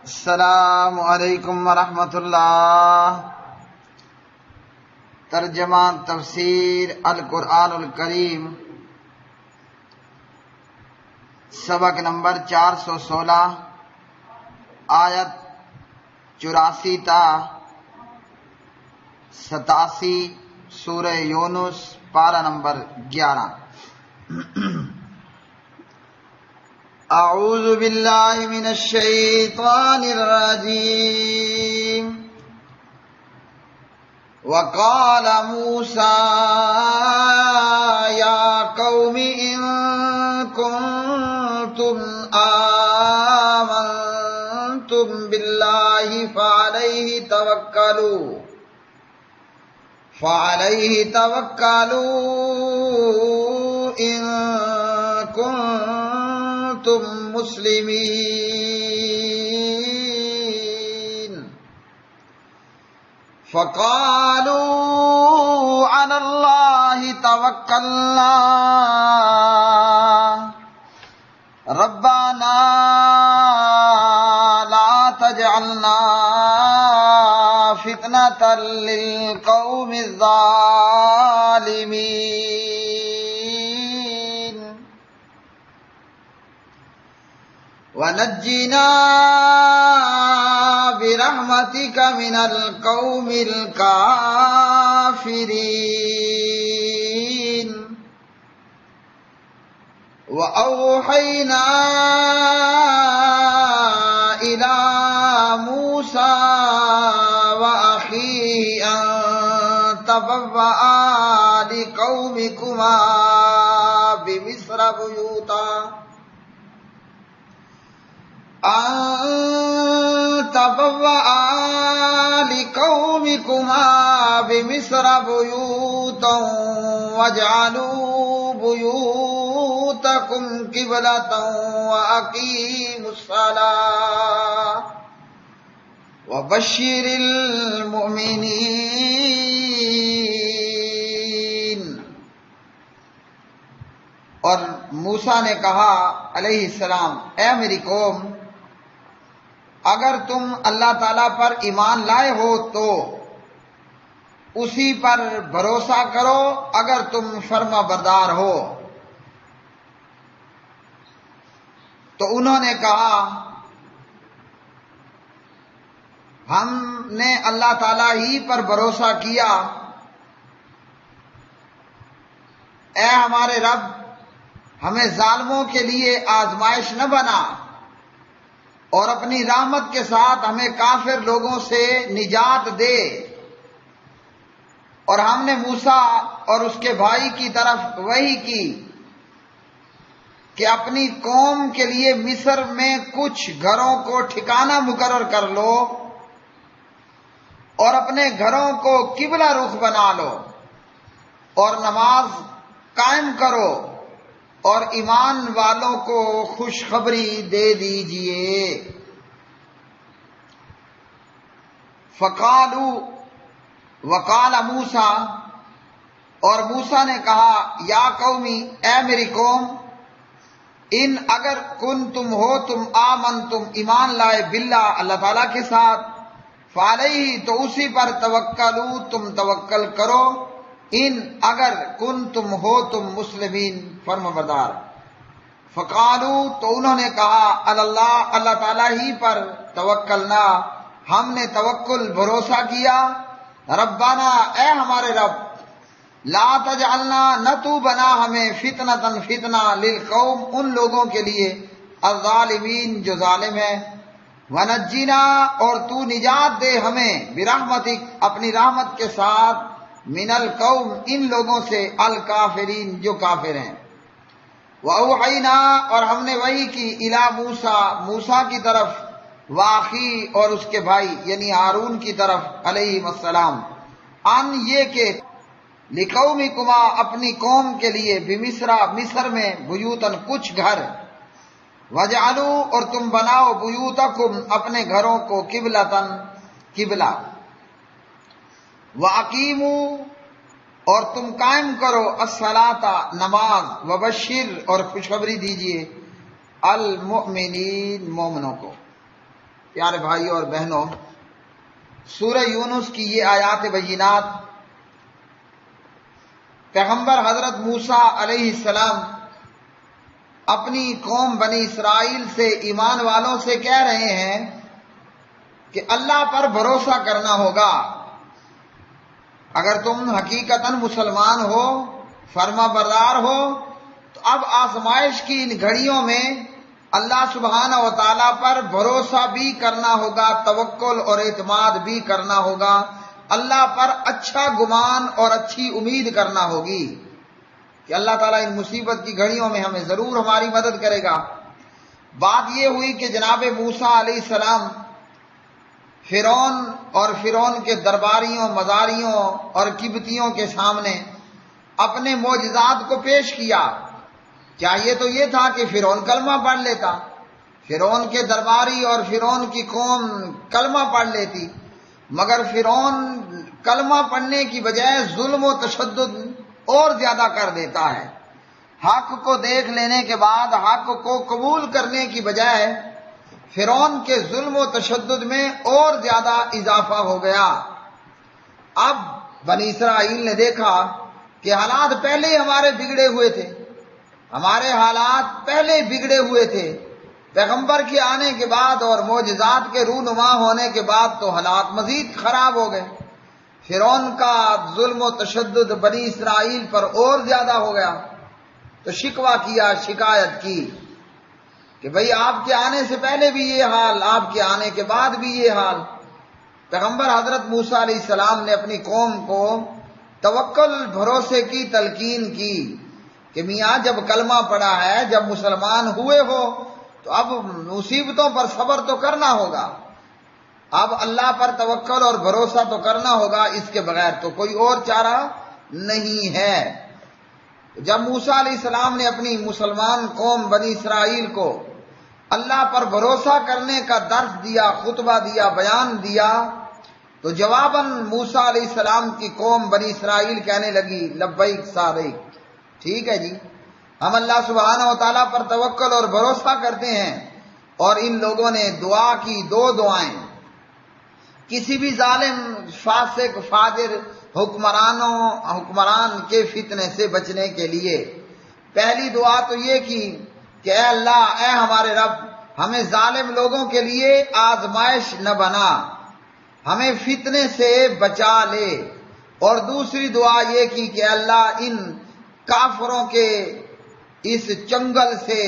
السلام علیکم ورحمۃ اللہ۔ ترجمہ تفسیر القرآن الکریم، سبق نمبر 416، آیت 84 تا 87، سورہ یونس، پارہ نمبر 11۔ اعوذ باللہ من الشیطان الرجیم۔ وقال موسیٰ یا قوم ان کنتم آمنتم باللہ فعلیہ توکلوا ان کنتم مسلمین۔ فقالوا علی اللہ توکلنا ربنا لا تجعلنا فتنة للقوم الظالمین ونجنا برحمتك من القوم الكافرين۔ وأوحينا إلى موسى وأخيه أن تبوأ لقومكما بمصر بيوتا واجعلوا بيوتكم قبلة وأقيموا الصلاة وبشر المؤمنين۔ اور موسیٰ نے کہا علیہ السلام، اے میری قوم، اگر تم اللہ تعالیٰ پر ایمان لائے ہو تو اسی پر بھروسہ کرو اگر تم فرما بردار ہو۔ تو انہوں نے کہا، ہم نے اللہ تعالیٰ ہی پر بھروسہ کیا، اے ہمارے رب، ہمیں ظالموں کے لیے آزمائش نہ بنا اور اپنی رحمت کے ساتھ ہمیں کافر لوگوں سے نجات دے۔ اور ہم نے موسیٰ اور اس کے بھائی کی طرف وحی کی کہ اپنی قوم کے لیے مصر میں کچھ گھروں کو ٹھکانہ مقرر کر لو اور اپنے گھروں کو قبلہ رخ بنا لو اور نماز قائم کرو اور ایمان والوں کو خوشخبری دے دیجئے۔ وقال موسیٰ، اور موسیٰ نے کہا، یا قومی، اے میری قوم، ان اگر تم آمنتم ایمان لائے باللہ اللہ تعالیٰ کے ساتھ، فعلیہ تو اسی پر توکلو تم توکل کرو، ان اگر تم مسلمین فرمانبردار۔ فقالو تو انہوں نے کہا، اللہ تعالیٰ ہی پر توکلنا، ہم نے توکل بھروسہ کیا، ربنا اے ہمارے رب، لا تجعلنا نہ تو بنا ہمیں فتنہ للقوم ان لوگوں کے لیے الظالمین جو ظالم ہیں، ونجینا اور تو نجات دے ہمیں برحمتک اپنی رحمت کے ساتھ من القوم ان لوگوں سے الکافرین جو کافر ہیں۔ وأوحینا اور ہم نے وحی کی الی موسیٰ کی طرف، واخی اور اس کے بھائی یعنی ہارون کی طرف علیہ السلام، ان یہ کہ لقومکما اپنی قوم کے لیے مصر میں بیوتن کچھ گھر، وجعلوا اور تم بناؤ بیوتکم اپنے گھروں کو قبلہ، وَأَقِیمُوا اور تم قائم کرو الصلاۃ نماز، وبشر اور خوشخبری دیجیے المؤمنین مومنوں کو۔ پیارے بھائیوں اور بہنوں، سورہ یونس کی یہ آیات بینات پیغمبر حضرت موسیٰ علیہ السلام اپنی قوم بنی اسرائیل سے، ایمان والوں سے کہہ رہے ہیں کہ اللہ پر بھروسہ کرنا ہوگا۔ اگر تم حقیقتاً مسلمان ہو، فرما بردار ہو، تو اب آزمائش کی ان گھڑیوں میں اللہ سبحانہ و تعالیٰ پر بھروسہ بھی کرنا ہوگا، توکل اور اعتماد بھی کرنا ہوگا، اللہ پر اچھا گمان اور اچھی امید کرنا ہوگی کہ اللہ تعالیٰ ان مصیبت کی گھڑیوں میں ہمیں ضرور ہماری مدد کرے گا۔ بات یہ ہوئی کہ جناب موسیٰ علیہ السلام فرعون اور فرعون کے درباریوں، مزاریوں اور قبطیوں کے سامنے اپنے معجزات کو پیش کیا۔ چاہیے تو یہ تھا کہ فرعون کلمہ پڑھ لیتا، فرعون کے درباری اور فرعون کی قوم کلمہ پڑھ لیتی، مگر فرعون کلمہ پڑھنے کی بجائے ظلم و تشدد اور زیادہ کر دیتا ہے۔ حق کو دیکھ لینے کے بعد حق کو قبول کرنے کی بجائے فرعون کے ظلم و تشدد میں اور زیادہ اضافہ ہو گیا۔ اب بنی اسرائیل نے دیکھا کہ حالات پہلے ہی ہمارے بگڑے ہوئے تھے، ہمارے حالات پہلے بگڑے ہوئے تھے، پیغمبر کے آنے کے بعد اور معجزات کے رونما ہونے کے بعد تو حالات مزید خراب ہو گئے۔ فرعون کا ظلم و تشدد بنی اسرائیل پر اور زیادہ ہو گیا، تو شکوہ کیا، شکایت کی کہ بھئی آپ کے آنے سے پہلے بھی یہ حال، آپ کے آنے کے بعد بھی یہ حال۔ پیغمبر حضرت موسیٰ علیہ السلام نے اپنی قوم کو توکل، بھروسے کی تلقین کی کہ میاں جب کلمہ پڑا ہے، جب مسلمان ہوئے ہو تو اب مصیبتوں پر صبر تو کرنا ہوگا، اب اللہ پر توکل اور بھروسہ تو کرنا ہوگا، اس کے بغیر تو کوئی اور چارہ نہیں ہے۔ جب موسیٰ علیہ السلام نے اپنی مسلمان قوم بنی اسرائیل کو اللہ پر بھروسہ کرنے کا درس دیا، خطبہ دیا، بیان دیا، تو جواباً موسیٰ علیہ السلام کی قوم بنی اسرائیل کہنے لگی لبیک سعدیک، ٹھیک ہے جی، ہم اللہ سبحانہ و تعالیٰ پر توکل اور بھروسہ کرتے ہیں۔ اور ان لوگوں نے دعا کی دو دعائیں کسی بھی ظالم، فاسق، فاجر حکمران کے فتنے سے بچنے کے لیے۔ پہلی دعا تو یہ کی کہ اے اللہ، اے ہمارے رب، ہمیں ظالم لوگوں کے لیے آزمائش نہ بنا، ہمیں فتنے سے بچا لے۔ اور دوسری دعا یہ کی کہ اللہ، ان کافروں کے اس چنگل سے،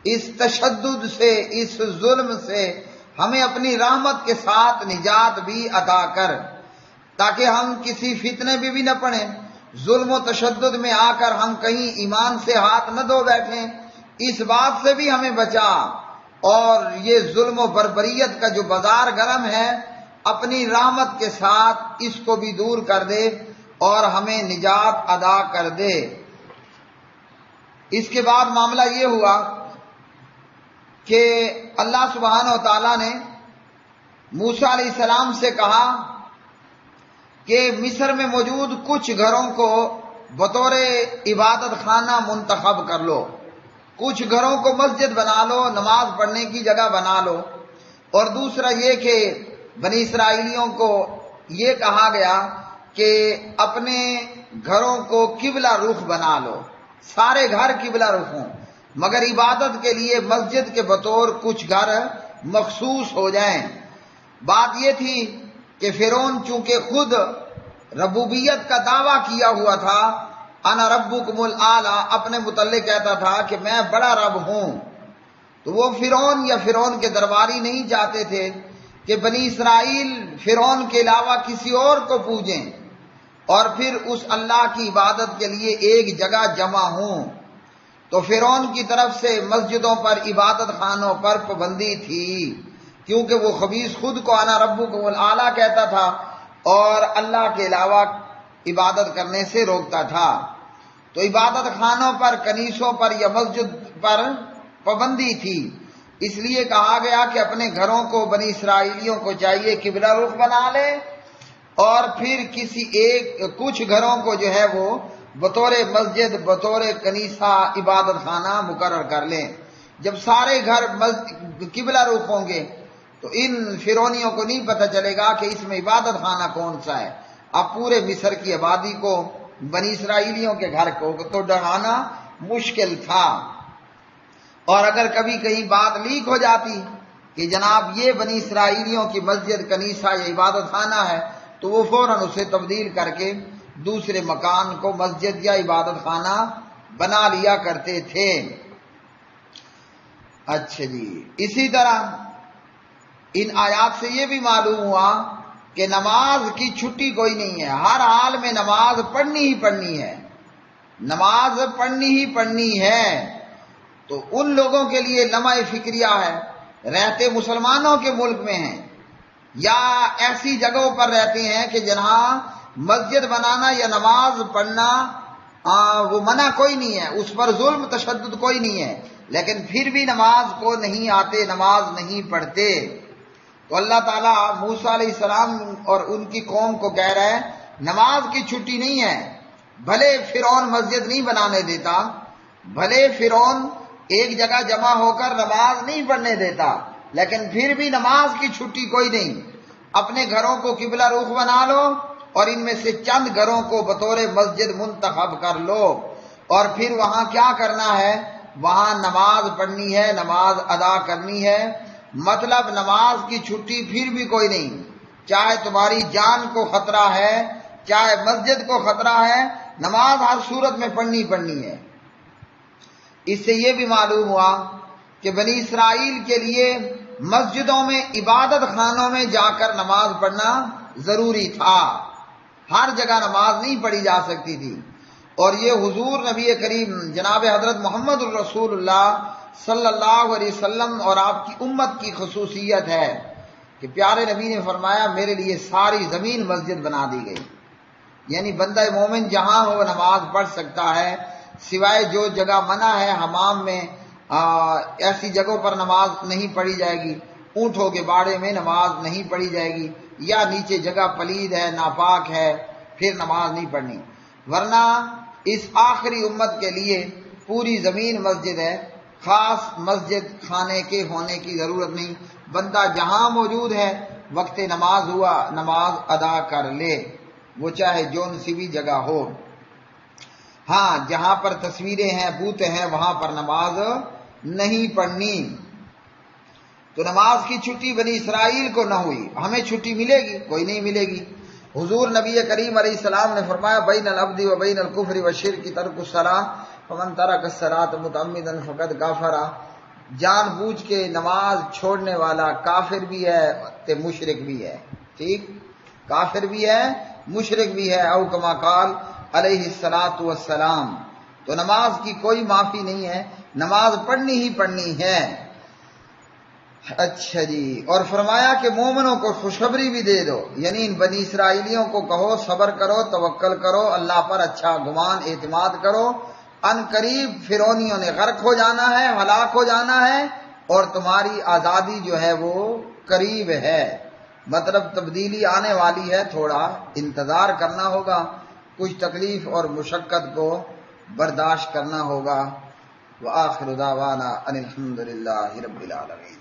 اس تشدد سے، اس ظلم سے ہمیں اپنی رحمت کے ساتھ نجات بھی عطا کر، تاکہ ہم کسی فتنے میں بھی نہ پڑیں، ظلم و تشدد میں آ کر ہم کہیں ایمان سے ہاتھ نہ دھو بیٹھیں، اس بات سے بھی ہمیں بچا۔ اور یہ ظلم و بربریت کا جو بازار گرم ہے، اپنی رحمت کے ساتھ اس کو بھی دور کر دے اور ہمیں نجات عطا کر دے۔ اس کے بعد معاملہ یہ ہوا کہ اللہ سبحانہ و تعالیٰ نے موسیٰ علیہ السلام سے کہا کہ مصر میں موجود کچھ گھروں کو بطور عبادت خانہ منتخب کر لو، کچھ گھروں کو مسجد بنا لو، نماز پڑھنے کی جگہ بنا لو۔ اور دوسرا یہ کہ بنی اسرائیلیوں کو یہ کہا گیا کہ اپنے گھروں کو قبلہ رخ بنا لو، سارے گھر قبلہ رخ ہوں، مگر عبادت کے لیے مسجد کے بطور کچھ گھر مخصوص ہو جائیں۔ بات یہ تھی کہ فرعون چونکہ خود ربوبیت کا دعویٰ کیا ہوا تھا، انا ربکم الاعلی، اپنے متعلق کہتا تھا کہ میں بڑا رب ہوں، تو وہ فرعون یا فرعون کے درباری نہیں چاہتے تھے کہ بنی اسرائیل فرعون کے علاوہ کسی اور کو پوجیں اور پھر اس اللہ کی عبادت کے لیے ایک جگہ جمع ہوں۔ تو فرعون کی طرف سے مسجدوں پر، عبادت خانوں پر پابندی تھی، کیونکہ وہ خبیث خود کو انا ربکم الاعلی کہتا تھا اور اللہ کے علاوہ عبادت کرنے سے روکتا تھا۔ تو عبادت خانوں پر، کنیسوں پر یا مسجد پر پابندی تھی، اس لیے کہا گیا کہ اپنے گھروں کو بنی اسرائیلیوں کو چاہیے قبلہ رخ بنا لے اور پھر کچھ گھروں کو جو ہے وہ بطور مسجد، بطور کنیسہ، عبادت خانہ مقرر کر لیں۔ جب سارے گھر قبلہ رخ ہوں گے تو ان فرعونیوں کو نہیں پتہ چلے گا کہ اس میں عبادت خانہ کون سا ہے۔ اب پورے مصر کی آبادی کو، بنی اسرائیلیوں کے گھر کو تو ڈرانا مشکل تھا، اور اگر کبھی کہیں بات لیک ہو جاتی کہ جناب یہ بنی اسرائیلیوں کی مسجد، کنیسہ یا عبادت خانہ ہے، تو وہ فوراً اسے تبدیل کر کے دوسرے مکان کو مسجد یا عبادت خانہ بنا لیا کرتے تھے۔ اچھا جی، اسی طرح ان آیات سے یہ بھی معلوم ہوا کہ نماز کی چھٹی کوئی نہیں ہے، ہر حال میں نماز پڑھنی ہی پڑھنی ہے، نماز پڑھنی ہی پڑھنی ہے۔ تو ان لوگوں کے لیے لمحہ فکریہ ہے، رہتے مسلمانوں کے ملک میں ہیں یا ایسی جگہوں پر رہتے ہیں کہ جہاں مسجد بنانا یا نماز پڑھنا وہ منع کوئی نہیں ہے، اس پر ظلم تشدد کوئی نہیں ہے، لیکن پھر بھی نماز کو نہیں آتے، نماز نہیں پڑھتے۔ تو اللہ تعالیٰ موسیٰ علیہ السلام اور ان کی قوم کو کہہ رہا ہے نماز کی چھٹی نہیں ہے۔ بھلے فرعون مسجد نہیں بنانے دیتا، بھلے فرعون ایک جگہ جمع ہو کر نماز نہیں پڑھنے دیتا، لیکن پھر بھی نماز کی چھٹی کوئی نہیں۔ اپنے گھروں کو قبلہ رخ بنا لو اور ان میں سے چند گھروں کو بطور مسجد منتخب کر لو، اور پھر وہاں کیا کرنا ہے؟ وہاں نماز پڑھنی ہے، نماز ادا کرنی ہے۔ مطلب نماز کی چھٹی پھر بھی کوئی نہیں، چاہے تمہاری جان کو خطرہ ہے، چاہے مسجد کو خطرہ ہے، نماز ہر صورت میں پڑھنی ہے۔ اس سے یہ بھی معلوم ہوا کہ بنی اسرائیل کے لیے مسجدوں میں، عبادت خانوں میں جا کر نماز پڑھنا ضروری تھا، ہر جگہ نماز نہیں پڑھی جا سکتی تھی۔ اور یہ حضور نبی کریم جناب حضرت محمد الرسول اللہ صلی اللہ علیہ وسلم اور آپ کی امت کی خصوصیت ہے کہ پیارے نبی نے فرمایا میرے لیے ساری زمین مسجد بنا دی گئی، یعنی بندہ مومن جہاں ہو نماز پڑھ سکتا ہے، سوائے جو جگہ منع ہے حمام میں، ایسی جگہوں پر نماز نہیں پڑھی جائے گی، اونٹوں کے باڑے میں نماز نہیں پڑھی جائے گی، یا نیچے جگہ پلید ہے، ناپاک ہے، پھر نماز نہیں پڑھنی۔ ورنہ اس آخری امت کے لیے پوری زمین مسجد ہے، خاص مسجد خانے کے ہونے کی ضرورت نہیں، بندہ جہاں موجود ہے وقت نماز ہوا نماز ادا کر لے، وہ چاہے جون سی بھی جگہ ہو۔ ہاں جہاں پر تصویریں ہیں، بوتے ہیں، وہاں پر نماز نہیں پڑھنی۔ تو نماز کی چھٹی بنی اسرائیل کو نہ ہوئی، ہمیں چھٹی ملے گی؟ کوئی نہیں ملے گی۔ حضور نبی کریم علیہ السلام نے فرمایا بین العبد و بین الکفر والشرک ترک الصلاۃ فمن ترک الصلاۃ متعمدا فقد کفر۔ جان بوجھ کے نماز چھوڑنے والا کافر بھی ہے تے مشرک بھی ہے، ٹھیک، کافر بھی ہے مشرک بھی ہے، او کما قال علیہ الصلاۃ والسلام۔ تو نماز کی کوئی معافی نہیں ہے، نماز پڑھنی ہی پڑھنی ہے۔ اچھا جی، اور فرمایا کہ مومنوں کو خوشخبری بھی دے دو، یعنی ان بنی اسرائیلیوں کو کہو صبر کرو، توکل کرو، اللہ پر اچھا گمان اعتماد کرو، ان قریب فرعونیوں نے غرق ہو جانا ہے، ہلاک ہو جانا ہے، اور تمہاری آزادی جو ہے وہ قریب ہے، مطلب تبدیلی آنے والی ہے، تھوڑا انتظار کرنا ہوگا، کچھ تکلیف اور مشقت کو برداشت کرنا ہوگا۔ وآخر دعوانا ان الحمد للہ رب العالمین۔